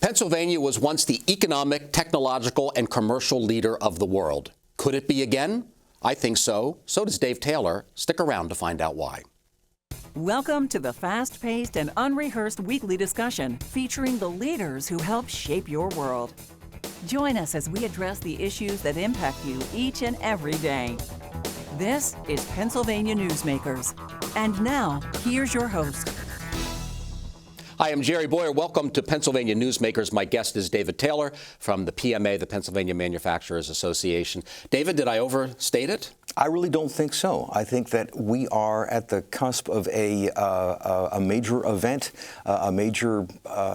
Pennsylvania was once the economic, technological, and commercial leader of the world. Could it be again? I think so. So does Dave Taylor. Stick around to find out why. Welcome to the fast-paced and unrehearsed weekly discussion featuring the leaders who help shape your world. Join us as we address the issues that impact you each and every day. This is Pennsylvania Newsmakers. And now, here's your host. Hi, I'm Jerry Bowyer. Welcome to Pennsylvania Newsmakers. My guest is David Taylor from the PMA, the Pennsylvania Manufacturers Association. David, did I overstate it? I really don't think so. I think that we are at the cusp of a major event, a major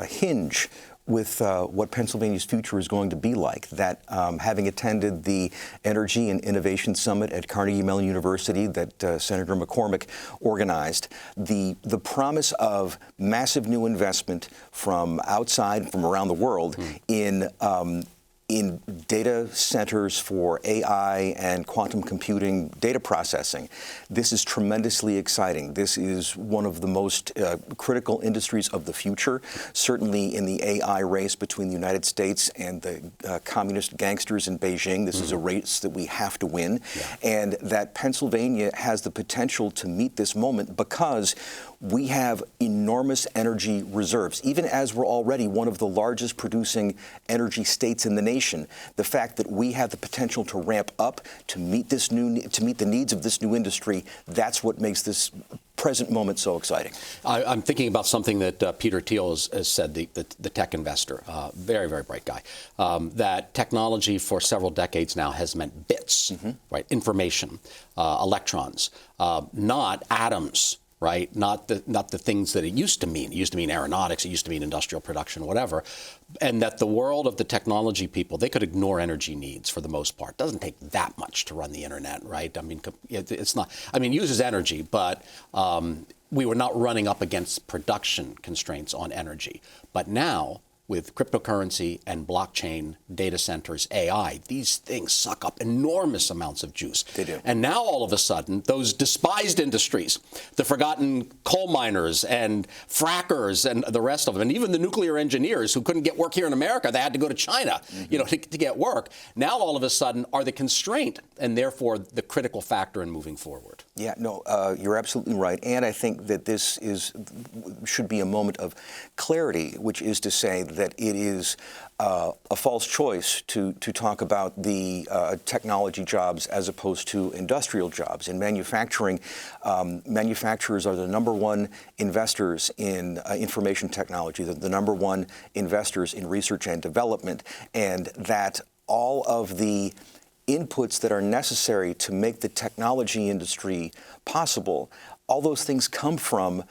hinge with what Pennsylvania's future is going to be like. That having attended the Energy and Innovation Summit at Carnegie Mellon University that Senator McCormick organized, the promise of massive new investment from outside, from around the world in data centers for AI and quantum computing data processing. This is tremendously exciting. This is one of the most critical industries of the future, certainly in the AI race between the United States and the communist gangsters in Beijing. This is a race that we have to win, and that Pennsylvania has the potential to meet this moment because we have enormous energy reserves. Even as we're already one of the largest producing energy states in the nation, the fact that we have the potential to ramp up to meet the needs of this new industry, that's what makes this present moment so exciting. I'm thinking about something that Peter Thiel has said, the tech investor, very, very bright guy, that technology for several decades now has meant bits, right? Information, electrons, not atoms. Right, not the things that it used to mean. It used to mean aeronautics. It used to mean industrial production, whatever. And that the world of the technology people, they could ignore energy needs for the most part. It doesn't take that much to run the internet, right? I mean, it's not. I mean, it uses energy, but we were not running up against production constraints on energy. But now, with cryptocurrency and blockchain, data centers, AI, these things suck up enormous amounts of juice. They do. And now all of a sudden, those despised industries, the forgotten coal miners and frackers and the rest of them, and even the nuclear engineers who couldn't get work here in America, they had to go to China, to get work. Now all of a sudden are the constraint and therefore the critical factor in moving forward. Yeah, no, you're absolutely right. And I think that this should be a moment of clarity, which is to say that it is a false choice to talk about the technology jobs as opposed to industrial jobs. In manufacturing, manufacturers are the number one investors in information technology, the number one investors in research and development, and that all of the inputs that are necessary to make the technology industry possible, all those things come from,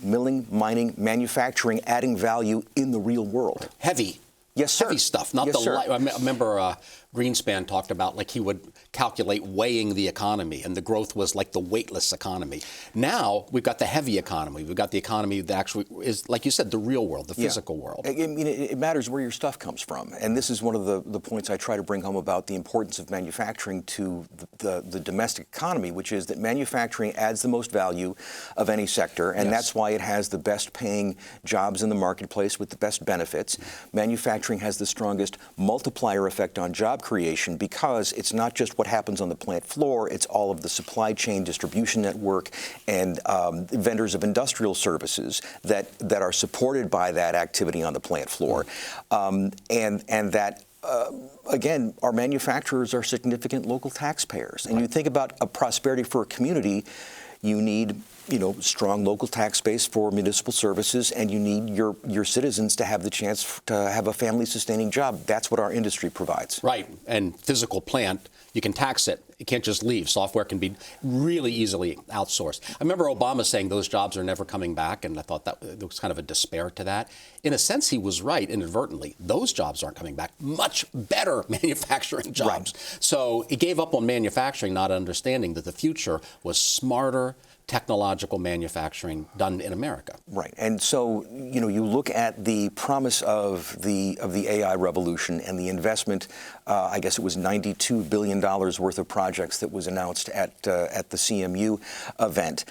milling, mining, manufacturing, adding value in the real world. Heavy. Yes, sir. Heavy stuff, not the light. I remember Greenspan talked about like he would calculate weighing the economy, and the growth was like the weightless economy. Now we've got the heavy economy. We've got the economy that actually is, like you said, the real world, the physical world. I mean, it matters where your stuff comes from. And this is one of the points I try to bring home about the importance of manufacturing to the domestic economy, which is that manufacturing adds the most value of any sector, and that's why it has the best paying jobs in the marketplace with the best benefits. Manufacturing has the strongest multiplier effect on job creation because it's not just what happens on the plant floor, it's all of the supply chain distribution network and vendors of industrial services that are supported by that activity on the plant floor. And that again, our manufacturers are significant local taxpayers. And you think about a prosperity for a community, you need strong local tax base for municipal services, and you need your citizens to have the chance to have a family-sustaining job. That's what our industry provides. Right, and physical plant, you can tax it. It can't just leave. Software can be really easily outsourced. I remember Obama saying those jobs are never coming back, and I thought that there was kind of a despair to that. In a sense, he was right inadvertently. Those jobs aren't coming back. Much better manufacturing jobs. Right. So he gave up on manufacturing, not understanding that the future was smarter, technological manufacturing done in America. Right. And so, you look at the promise of the AI revolution and the investment, I guess it was $92 billion worth of projects that was announced at the CMU event.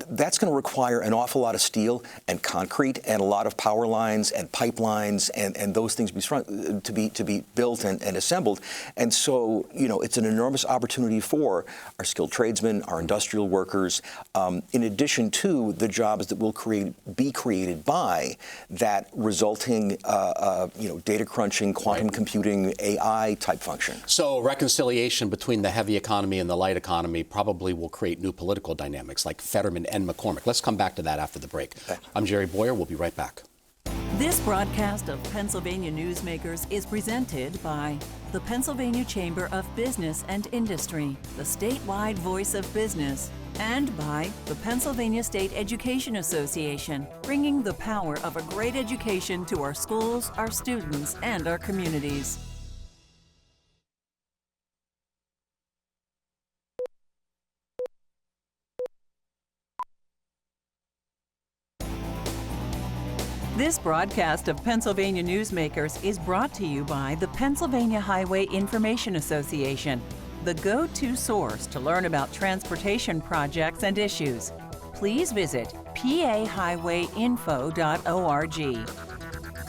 that's going to require an awful lot of steel and concrete and a lot of power lines and pipelines and those things to be built and assembled. And so, it's an enormous opportunity for our skilled tradesmen, our industrial workers, in addition to the jobs that will be created by that resulting, data crunching, quantum computing, AI type function. So reconciliation between the heavy economy and the light economy probably will create new political dynamics like Fetterman and McCormick. Let's come back to that after the break. Okay. I'm Jerry Bowyer. We'll be right back. This broadcast of Pennsylvania Newsmakers is presented by the Pennsylvania Chamber of Business and Industry, the statewide voice of business, and by the Pennsylvania State Education Association, bringing the power of a great education to our schools, our students, and our communities. This broadcast of Pennsylvania Newsmakers is brought to you by the Pennsylvania Highway Information Association, the go-to source to learn about transportation projects and issues. Please visit pahighwayinfo.org.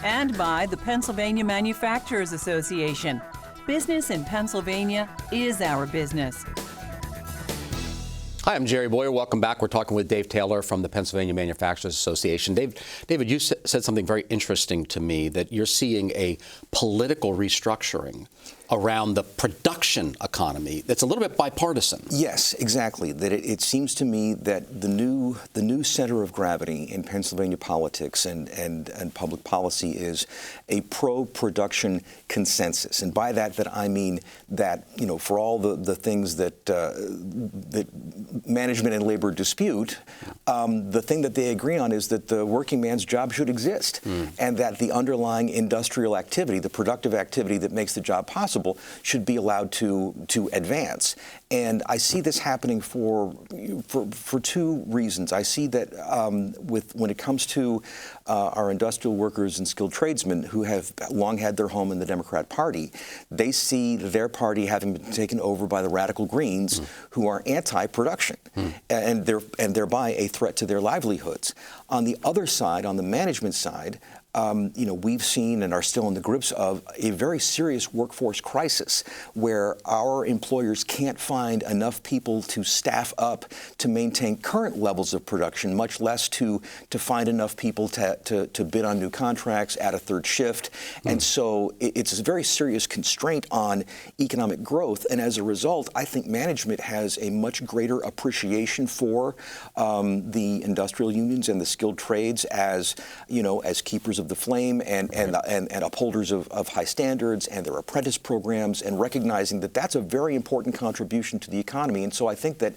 And by the Pennsylvania Manufacturers Association. Business in Pennsylvania is our business. Hi, I'm Jerry Bowyer. Welcome back. We're talking with Dave Taylor from the Pennsylvania Manufacturers Association. David, you said something very interesting to me, that you're seeing a political restructuring around the production economy that's a little bit bipartisan. Yes, exactly. That it seems to me that the new center of gravity in Pennsylvania politics and public policy is a pro-production consensus. And by that I mean that, for all the things that management and labor dispute, the thing that they agree on is that the working man's job should exist, and that the underlying industrial activity, the productive activity that makes the job possible, should be allowed to advance. And I see this happening for two reasons. I see that when it comes to our industrial workers and skilled tradesmen who have long had their home in the Democrat Party, they see their party having been taken over by the radical Greens, who are anti-production, and thereby a threat to their livelihoods. On the other side, on the management side, we've seen and are still in the grips of a very serious workforce crisis where our employers can't find enough people to staff up to maintain current levels of production, much less to find enough people to bid on new contracts, add a third shift. And so it's a very serious constraint on economic growth. And as a result, I think management has a much greater appreciation for the industrial unions and the skilled trades as keepers of the flame and upholders of high standards and their apprentice programs, and recognizing that that's a very important contribution to the economy. And so I think that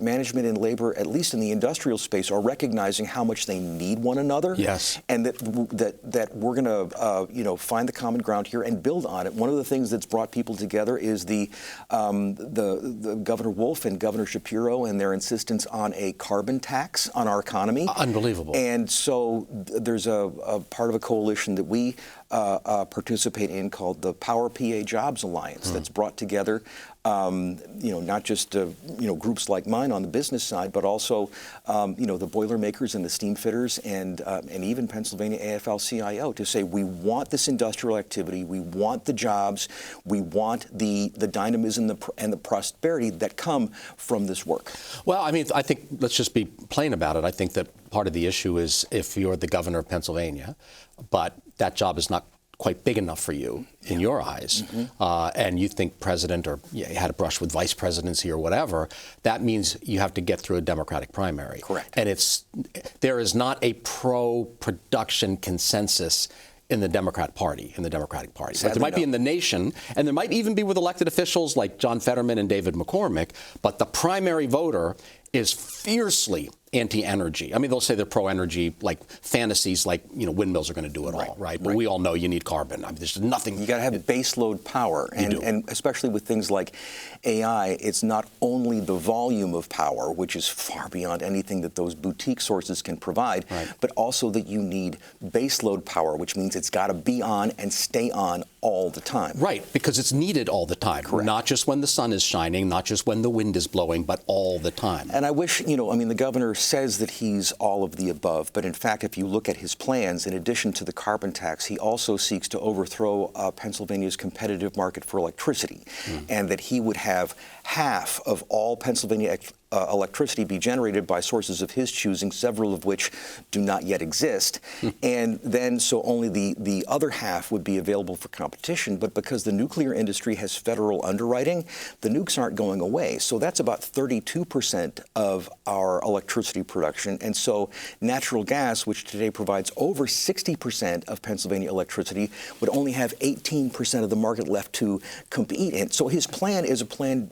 management and labor, at least in the industrial space, are recognizing how much they need one another. Yes. And that we're going to find the common ground here and build on it. One of the things that's brought people together is the Governor Wolf and Governor Shapiro and their insistence on a carbon tax on our economy. Unbelievable. And so there's a part of a coalition that we participate in called the Power PA Jobs Alliance that's brought together, not just groups like mine on the business side, but also the Boilermakers and the steam fitters and even Pennsylvania AFL-CIO to say we want this industrial activity, we want the jobs, we want the dynamism and the prosperity that come from this work. Well, I mean, I think let's just be plain about it. I think that part of the issue is if you're the governor of Pennsylvania, but that job is not quite big enough for you in your eyes, and you think president or you had a brush with vice presidency or whatever, that means you have to get through a Democratic primary. Correct. And there is not a pro-production consensus in the Democratic Party. But there might be in the nation, and there might even be with elected officials like John Fetterman and David McCormick, but the primary voter is fiercely anti-energy. I mean, they'll say they're pro-energy, like fantasies, like windmills are going to do it all, right? But we all know you need carbon. I mean, there's nothing. You got to have baseload power, and especially with things like AI, it's not only the volume of power, which is far beyond anything that those boutique sources can provide, but also that you need baseload power, which means it's got to be on and stay on all the time. Right, because it's needed all the time. Correct. Not just when the sun is shining, not just when the wind is blowing, but all the time. And I wish, the governor says that he's all of the above, but in fact, if you look at his plans, in addition to the carbon tax, he also seeks to overthrow Pennsylvania's competitive market for electricity, and that he would have half of all Pennsylvania electricity be generated by sources of his choosing, several of which do not yet exist. And then so only the other half would be available for competition. But because the nuclear industry has federal underwriting, the nukes aren't going away. So that's about 32% of our electricity production. And so natural gas, which today provides over 60% of Pennsylvania electricity, would only have 18% of the market left to compete in. So his plan is a plan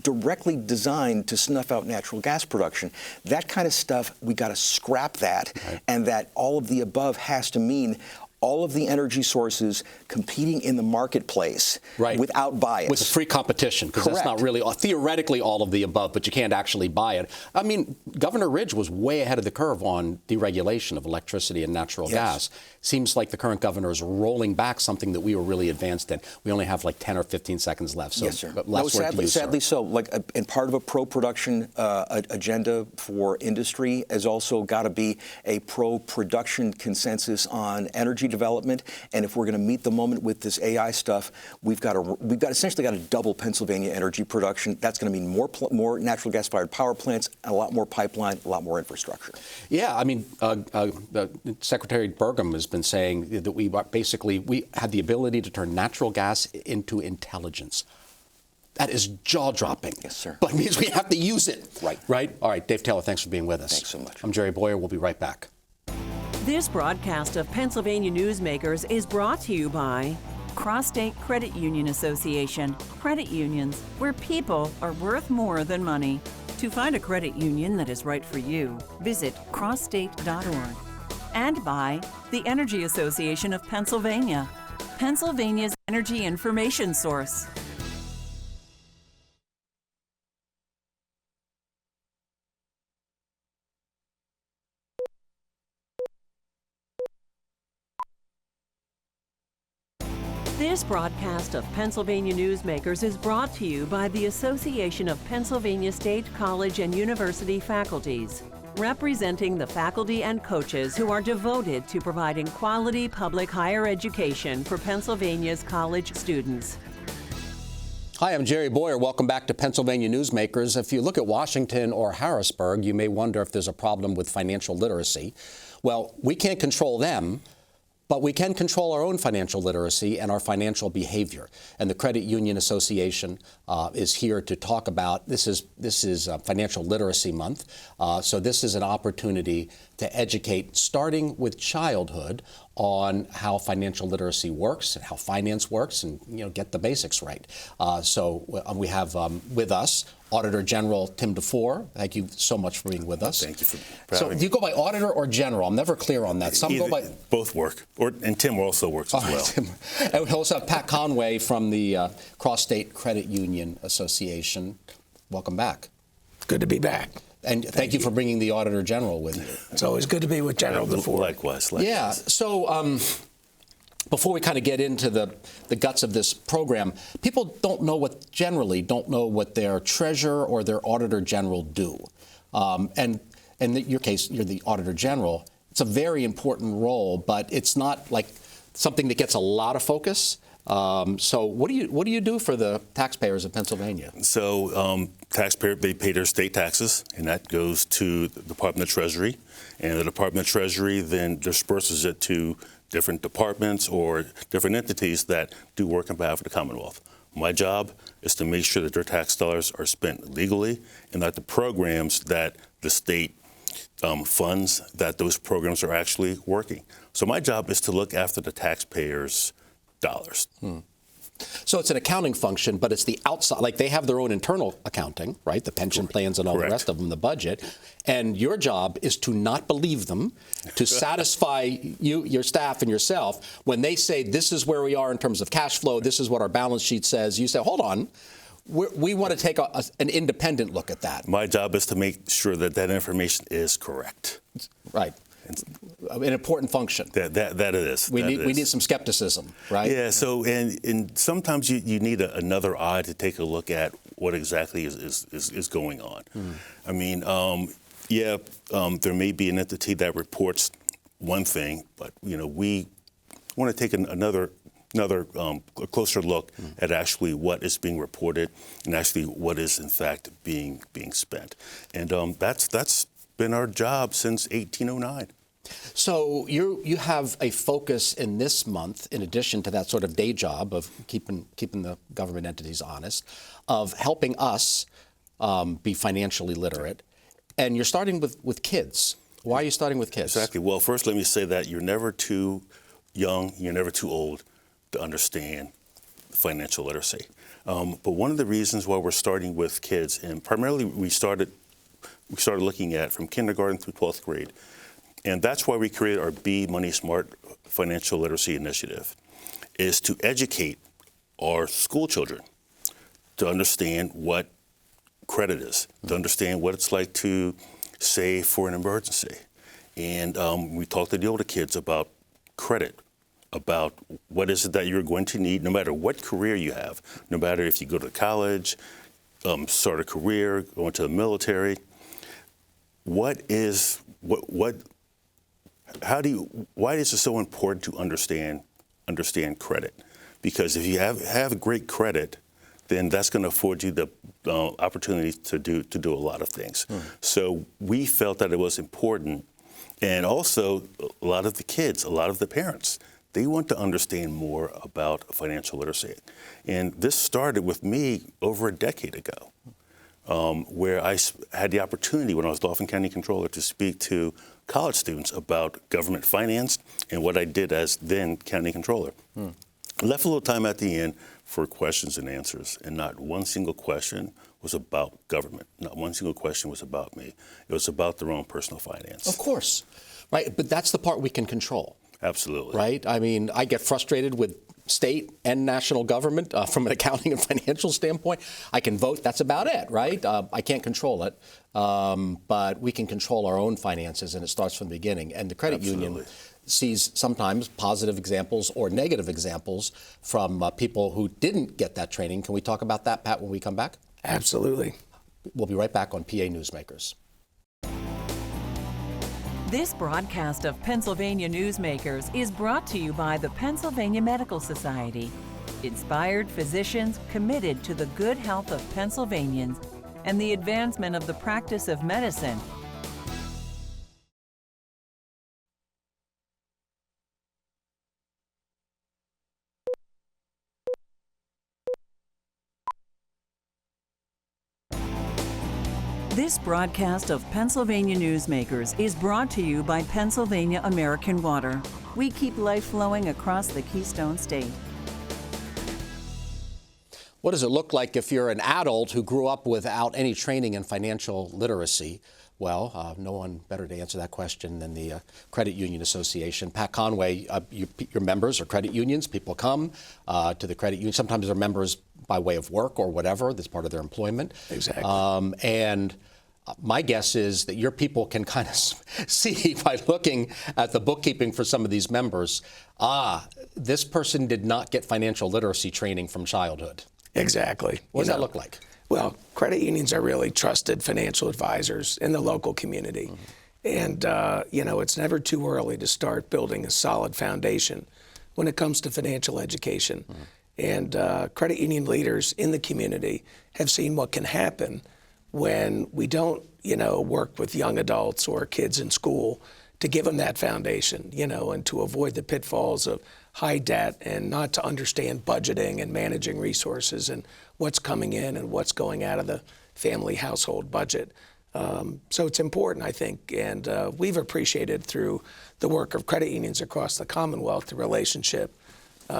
directly designed to snuff out natural gas production. That kind of stuff, we got to scrap that, and that all of the above has to mean all of the energy sources competing in the marketplace without bias. With free competition, because that's not really, theoretically, all of the above, but you can't actually buy it. I mean, Governor Ridge was way ahead of the curve on deregulation of electricity and natural gas. Seems like the current governor is rolling back something that we were really advanced in. We only have like 10 or 15 seconds left. So yes, sir. Sadly so. And part of a pro-production agenda for industry has also got to be a pro-production consensus on energy development. And if we're going to meet the moment with this AI stuff, we've essentially got to double Pennsylvania energy production. That's going to mean more natural gas-fired power plants, and a lot more pipeline, a lot more infrastructure. Yeah, I mean, Secretary Burgum has been saying that we have the ability to turn natural gas into intelligence. That is jaw-dropping. Yes, sir. But it means we have to use it. Right? All right, Dave Taylor, thanks for being with us. Thanks so much. I'm Jerry Bowyer. We'll be right back. This broadcast of Pennsylvania Newsmakers is brought to you by CrossState Credit Union Association. Credit unions, where people are worth more than money. To find a credit union that is right for you, visit crossstate.org. And by the Energy Association of Pennsylvania, Pennsylvania's energy information source. This broadcast of Pennsylvania Newsmakers is brought to you by the Association of Pennsylvania State College and University Faculties, representing the faculty and coaches who are devoted to providing quality public higher education for Pennsylvania's college students. Hi, I'm Jerry Bowyer. Welcome back to Pennsylvania Newsmakers. If you look at Washington or Harrisburg, you may wonder if there's a problem with financial literacy. Well, we can't control them, but we can control our own financial literacy and our financial behavior. And the Credit Union Association is here to talk about this is Financial Literacy Month. So this is an opportunity to educate, starting with childhood, on how financial literacy works and how finance works, and get the basics right. So we have with us Auditor General Tim DeFoor. Thank you so much for being with us. Thank you for having me. Do you go by auditor or general? I'm never clear on that. Some go by both work, and Tim also works as well. Tim. And we also have Pat Conway from the CrossState Credit Union Association. Welcome back. Good to be back. And thank you for bringing the Auditor General with you. It's always good to be with General DeFoor. Likewise. Yeah. So before we kind of get into the guts of this program, people generally don't know what their treasurer or their Auditor General do. And in your case, you're the Auditor General. It's a very important role, but it's not like something that gets a lot of focus. So what do you do for the taxpayers of Pennsylvania? So taxpayers, they pay their state taxes, and that goes to the Department of Treasury. And the Department of Treasury then disperses it to different departments or different entities that do work on behalf of the Commonwealth. My job is to make sure that their tax dollars are spent legally and that the programs that the state funds, that those programs are actually working. So my job is to look after the taxpayers' dollars. So it's an accounting function, but it's the outside, like they have their own internal accounting, right? The pension plans and all the rest of them, the budget. And your job is to not believe them, to satisfy you, your staff and yourself. When they say, this is where we are in terms of cash flow, this is what our balance sheet says, you say, hold on, we want to take an independent look at that. My job is to make sure that that information is correct. Right. An important function. That it is. We need some skepticism, right? Yeah. So and sometimes you need another eye to take a look at what exactly is going on. I mean, there may be an entity that reports one thing, but we want to take another closer look at actually what is being reported and actually what is in fact being spent, and that's been our job since 1809. So you have a focus in this month, in addition to that sort of day job of keeping the government entities honest, of helping us be financially literate, and you're starting with kids. Why are you starting with kids? Exactly. Well, first let me say that you're never too young, you're never too old to understand financial literacy. But one of the reasons why we're starting with kids, and primarily we started looking at from kindergarten through 12th grade, and that's why we created our Be Money Smart Financial Literacy Initiative, is to educate our school children to understand what credit is, to understand what it's like to save for an emergency. And we talk to the older kids about credit, about what is it that you're going to need, no matter what career you have, no matter if you go to college, start a career, go into the military. Why is it so important to understand credit? Because if you have great credit, then that's going to afford you the opportunity to do a lot of things. So we felt that it was important, and also a lot of the kids, a lot of the parents, they want to understand more about financial literacy. And this started with me over a decade ago, where I had the opportunity when I was Dauphin County Controller to speak to college students about government finance and what I did as then County Controller. I left a little time at the end for questions and answers, and not one single question was about government. Not one single question was about me. It was about their own personal finance. Of course, right? But that's the part we can control. Absolutely. Right? I mean, I get frustrated with state and national government from an accounting and financial standpoint. I can vote. That's about it, right? I can't control it. But we can control our own finances, and it starts from the beginning. And the credit union sees sometimes positive examples or negative examples from people who didn't get that training. Can we talk about that, Pat, when we come back? Absolutely. We'll be right back on PA Newsmakers. This broadcast of Pennsylvania Newsmakers is brought to you by the Pennsylvania Medical Society. Inspired physicians committed to the good health of Pennsylvanians and the advancement of the practice of medicine. This broadcast of Pennsylvania Newsmakers is brought to you by Pennsylvania American Water. We keep life flowing across the Keystone State. What does it look like if you're an adult who grew up without any training in financial literacy? Well, no one better to answer that question than the Credit Union Association. Pat Conway, your members are credit unions. People come to the credit union. Sometimes they're members by way of work or whatever. That's part of their employment. Exactly. And my guess is that your people can kind of see by looking at the bookkeeping for some of these members, this person did not get financial literacy training from childhood. Exactly. What does that look like? Well, credit unions are really trusted financial advisors in the local community. And, it's never too early to start building a solid foundation when it comes to financial education. And credit union leaders in the community have seen what can happen when we don't, work with young adults or kids in school to give them that foundation, and to avoid the pitfalls of high debt and not to understand budgeting and managing resources and what's coming in and what's going out of the family household budget. So it's important, I think, and we've appreciated through the work of credit unions across the Commonwealth the relationship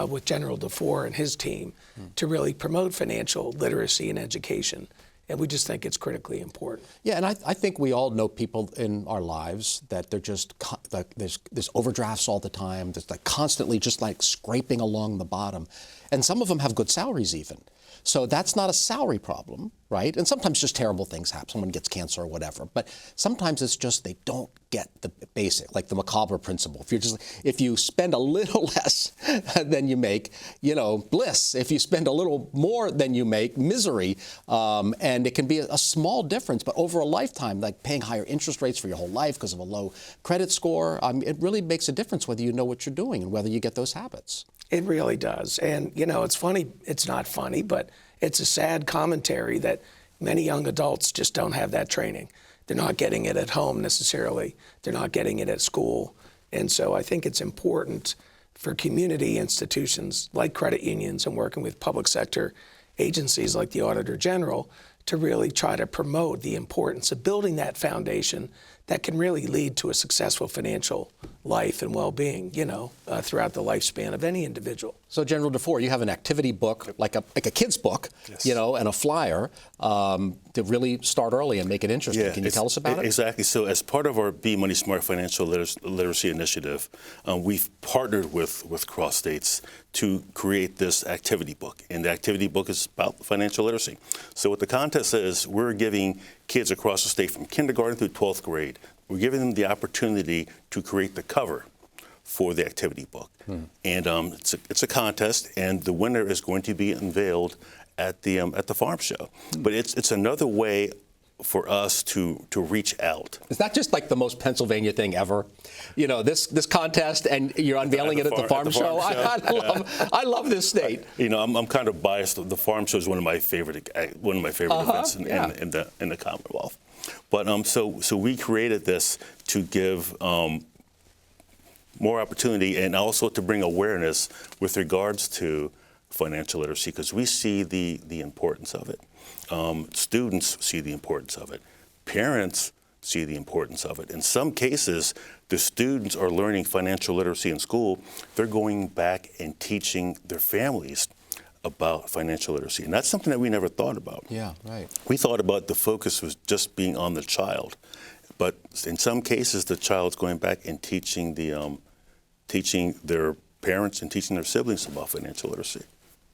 with General DeFoor and his team to really promote financial literacy and education. And we just think it's critically important. Yeah, and I think we all know people in our lives that they're just, there's overdrafts all the time. There's like constantly just like scraping along the bottom. And some of them have good salaries even. So that's not a salary problem, right? And sometimes just terrible things happen. Someone gets cancer or whatever. But sometimes it's just they don't get the basic, like the macabre principle. If you spend a little less than you make, bliss. If you spend a little more than you make, misery. And it can be a small difference, but over a lifetime, like paying higher interest rates for your whole life because of a low credit score, it really makes a difference whether you know what you're doing and whether you get those habits. It really does. And, it's funny. It's not funny, but it's a sad commentary that many young adults just don't have that training. They're not getting it at home necessarily. They're not getting it at school. And so I think it's important for community institutions like credit unions and working with public sector agencies like the Auditor General to really try to promote the importance of building that foundation that can really lead to a successful financial life and well-being, throughout the lifespan of any individual. So, General DeFoor, you have an activity book, like a kid's book, yes, and a flyer to really start early and make it interesting. Yeah, Can you tell us about it? Exactly. So, as part of our Be Money Smart Financial Literacy Initiative, we've partnered with CrossStates to create this activity book. And the activity book is about financial literacy. So what the contest is, we're giving kids across the state from kindergarten through 12th grade, we're giving them the opportunity to create the cover for the activity book. And it's a contest, and the winner is going to be unveiled at the farm show. But it's another way for us to reach out. Is that just like the most Pennsylvania thing ever? This contest, and you're unveiling it at the farm show? I love this state. I'm kind of biased. The farm show is one of my favorite events in the Commonwealth. But so we created this to give more opportunity and also to bring awareness with regards to financial literacy, because we see the importance of it. Students see the importance of it. Parents see the importance of it. In some cases, the students are learning financial literacy in school. They're going back and teaching their families about financial literacy. And that's something that we never thought about. Yeah, right. We thought about the focus was just being on the child. But in some cases, the child's going back and teaching teaching their parents and teaching their siblings about financial literacy.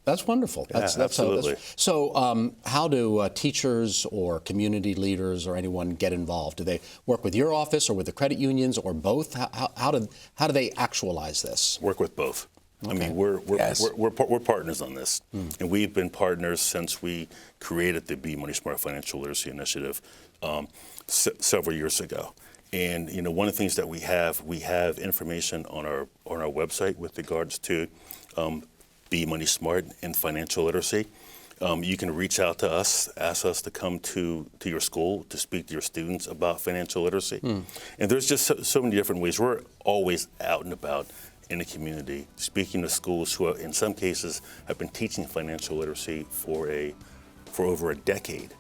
That's wonderful. Absolutely. So how do teachers or community leaders or anyone get involved? Do they work with your office or with the credit unions or both? How do they actualize this? Work with both. Okay. I mean, we're partners on this, and we've been partners since we created the Be Money Smart Financial Literacy Initiative several years ago. And one of the things that we have information on our website with regards to Be Money Smart and financial literacy. You can reach out to us, ask us to come to your school to speak to your students about financial literacy. And there's just so many different ways. We're always out and about in the community, speaking to schools who, in some cases, have been teaching financial literacy for over a decade.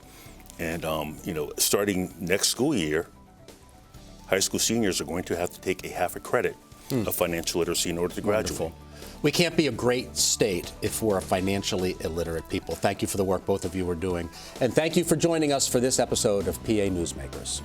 And starting next school year, high school seniors are going to have to take a half a credit of financial literacy in order to graduate. Wonderful. We can't be a great state if we're a financially illiterate people. Thank you for the work both of you are doing. And thank you for joining us for this episode of PA Newsmakers.